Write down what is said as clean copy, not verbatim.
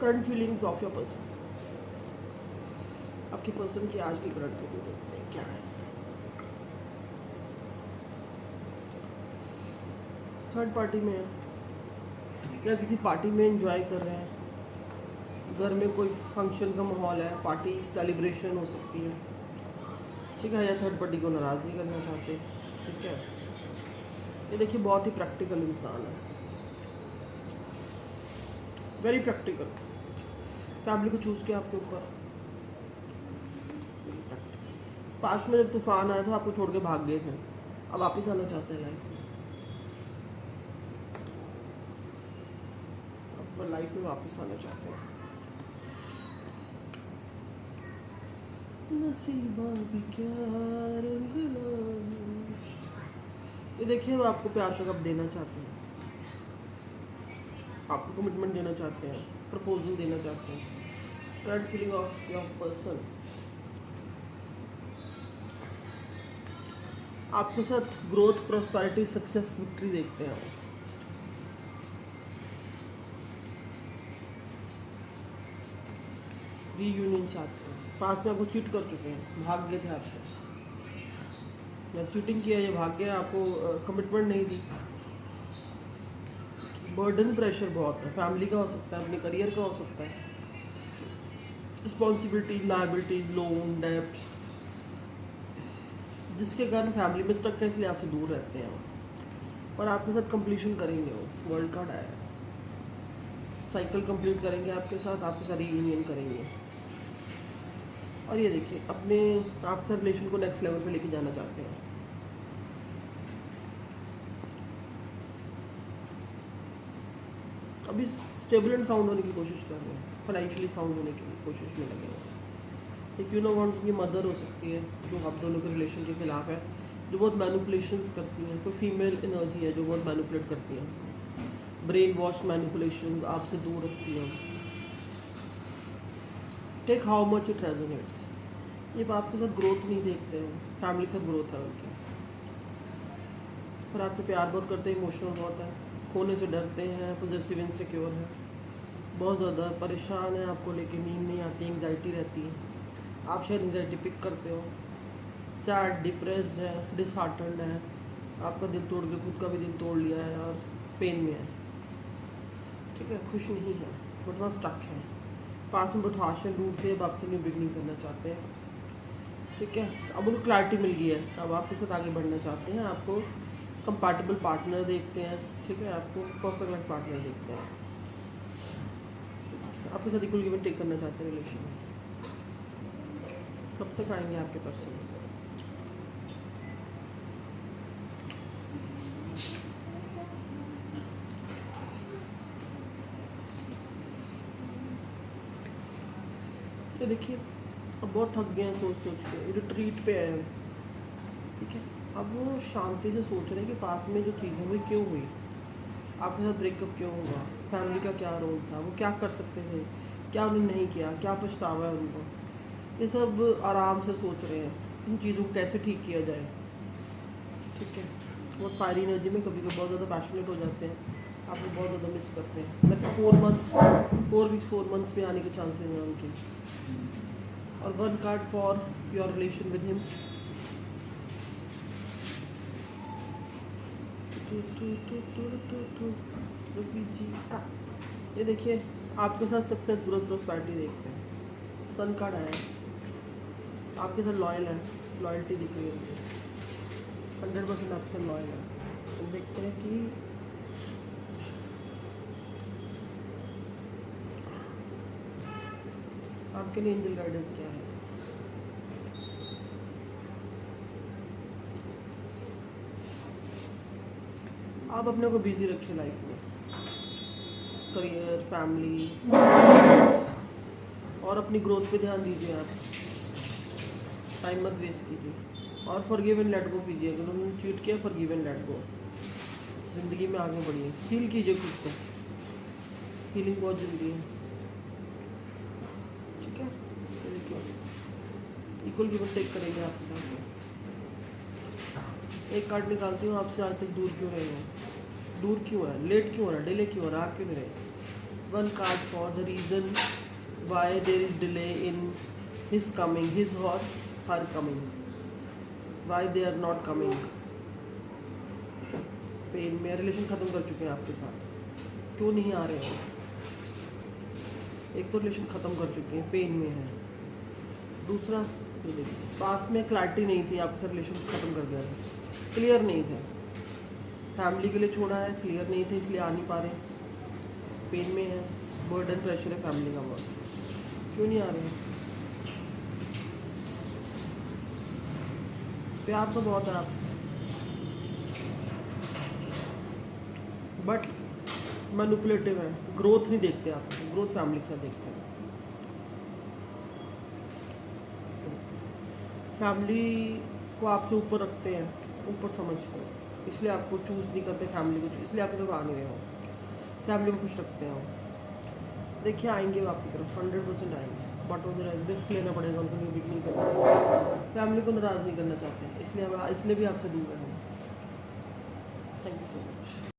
Current feelings of your person, आपके person की आज की करंट फीलिंग देखते हैं क्या है। थर्ड पार्टी में है या किसी पार्टी में एंजॉय कर रहे हैं, घर में कोई फंक्शन का माहौल है, पार्टी सेलिब्रेशन हो सकती है, ठीक है, या थर्ड पार्टी को नाराज़ नहीं करना चाहते, ठीक है। ये देखिए बहुत ही प्रैक्टिकल इंसान है, वेरी प्रैक्टिकल, फैमिली को चूज़ किया आपके ऊपर। पास में जब तूफान आया था आपको छोड़ के भाग गए थे, अब वापस आना चाहते हैं लाइफ में, अब लाइफ में वापस आना चाहते हैं। नसीबा भी क्या रंगला। ये देखिए वो आपको प्यार का कब देना चाहते हैं, आपको कमिटमेंट देना चाहते हैं, प्रपोजल देना चाहते हैं। Current feeling of your person, आपके साथ ग्रोथ, प्रॉस्पेरिटी, सक्सेस, विक्ट्री देखते हैं। रीयूनियन चाहते हैं, पास में आपको चीट कर चुके हैं, भाग गए थे आपसे, जब चीटिंग किया ये भाग गया, आपको कमिटमेंट नहीं दी। बर्डन प्रेशर बहुत है, फैमिली का हो सकता है, अपने करियर का हो सकता है, रिस्पॉन्सिबिलिटीज, लायबिलिटीज, लोन, डेप्स, जिसके कारण फैमिली में स्टक है, इसलिए आपसे दूर रहते हैं वो। और आपके साथ कंप्लीशन करेंगे, वो वर्ल्ड कार्ड आया है, साइकिल कंप्लीट करेंगे आपके साथ, आपके साथ रीयूनियन करेंगे। और ये देखिए अपने आपके साथ रिलेशन को नेक्स्ट लेवल पे लेके जाना चाहते हैं। अभी स्टेबल एंड साउंड होने की कोशिश कर रहे हैं, फाइनेंशियली साउंड होने की कोशिश में लगे हैं। एक यूनिकॉर्न की मदर हो सकती है जो आप दोनों के रिलेशन के खिलाफ है, जो बहुत मैनिपुलेशंस करती हैं, कोई फीमेल एनर्जी है जो बहुत मैनिपुलेट करती है, ब्रेन वॉश मैनिपुलेशन, आपसे दूर रखती है। Take how much it resonates, ये आपके साथ ग्रोथ नहीं देखते हैं, फैमिली के साथ ग्रोथ है उनकी, पर आपसे प्यार बहुत करते हैं, इमोशनल बहुत है, खोने से डरते हैं, पॉजिटिव इनसिक्योर है, बहुत ज़्यादा परेशान है, आपको लेके नींद नहीं आती, एंग्जाइटी रहती है, आप शायद एंग्जाइटी पिक करते हो, सैड, डिप्रेस्ड है, डिसहार्टन्ड है, आपका दिल तोड़ के खुद का भी दिल तोड़ लिया है और पेन में है, ठीक है, खुश नहीं है, बट वहाँ स्टक है, पास में बहुत हाश है, रूट से अब आपसे न्यू बिगनिंग करना चाहते हैं, ठीक है। अब उनको क्लैरिटी मिल गई है, अब आपके साथ आगे बढ़ना चाहते हैं, आपको कंपैटिबल पार्टनर देखते हैं, ठीक है, आपको परफेक्ट लाइफ पार्टनर देखते हैं, आपके साथ इक्वल गिव एंड टेक करना चाहते हैं रिलेशन में। कब तक आएंगे आपके पर्सन? तो देखिए अब बहुत थक गए हैं सोच सोच के, रिट्रीट पे आए हैं, ठीक है, अब वो शांति से सोच रहे हैं कि पास में जो चीज़ें हुई क्यों हुई, आपके साथ ब्रेकअप क्यों हुआ, फैमिली का क्या रोल था, वो क्या कर सकते थे, क्या उन्होंने नहीं किया, क्या पछतावा है उनको, ये सब आराम से सोच रहे हैं, इन चीज़ों को कैसे ठीक किया जाए, ठीक है। बहुत फायरी एनर्जी में कभी कभी बहुत ज़्यादा पैशनेट हो जाते हैं, आपको बहुत ज़्यादा मिस करते हैं, नेक्स्ट 4 वीक्स 4 मंथ्स में आने के चांसेस हैं उनके। और 1 card for your relation with him, ये देखिए आपके साथ सक्सेस, ग्रोथ, प्रॉस्पेरिटी देखते हैं, सन कार्ड आया है, आपके साथ लॉयल है, लॉयल्टी दिख रही है, 100% आपके साथ लॉयल है। तो देखते हैं कि आपके लिए एंजल गाइडेंस क्या है। आप अपने को बिजी रखिए लाइफ में, करियर, फैमिली और अपनी ग्रोथ पे ध्यान दीजिए, आप टाइम मत वेस्ट कीजिए और फॉरगिव एंड लेट गो कीजिए, अगर उन्होंने चीट किया फॉरगिव एंड लेट गो, ज़िंदगी में आगे बढ़िए, हील कीजिए खुद को, हीलिंग बहुत जरूरी है, ठीक है। इक्वल गिव एंड टेक करेंगे आपके साथ। एक कार्ड निकालती हूँ, आपसे आज तक दूर क्यों रहे हो, दूर क्यों है, लेट क्यों हो रहा है, डिले क्यों हो रहा है, आप क्यों नहीं रहे, one card for the reason why there is delay in his coming, his or her coming, why they are not coming. Pain में, रिलेशन ख़त्म कर चुके हैं आपके साथ, क्यों नहीं आ रहे हो? एक तो रिलेशन ख़त्म कर चुके हैं, पेन में है। दूसरा, ये देखिए, पास में क्लैरिटी नहीं थी, आपके साथ रिलेशन ख़त्म कर दिया था, क्लियर नहीं था, फैमिली के लिए छोड़ा है, क्लियर नहीं थे इसलिए आ नहीं पा रहे, पेन में है, बर्डन प्रेशर है फैमिली का बहुत, क्यों नहीं आ रहे हैं? प्यार तो बहुत है आपसे, बट मैनिपुलेटिव है, ग्रोथ नहीं देखते आप, ग्रोथ फैमिली के साथ देखते हैं। फैमिली को आपसे ऊपर रखते हैं, ऊपर समझते हैं, इसलिए आपको चूज़ नहीं करते फैमिली को, इसलिए आपके तरफ आ नहीं रहे हो, फैमिली को खुश रखते हो। देखिए आएंगे वो आपकी तरफ 100% आएंगे, बट उधर रिस्क लेना पड़ेगा, उनको लीव नहीं करना, फैमिली को नाराज़ नहीं करना चाहते, इसलिए भी आपसे दूर रहेंगे। Thank you so much.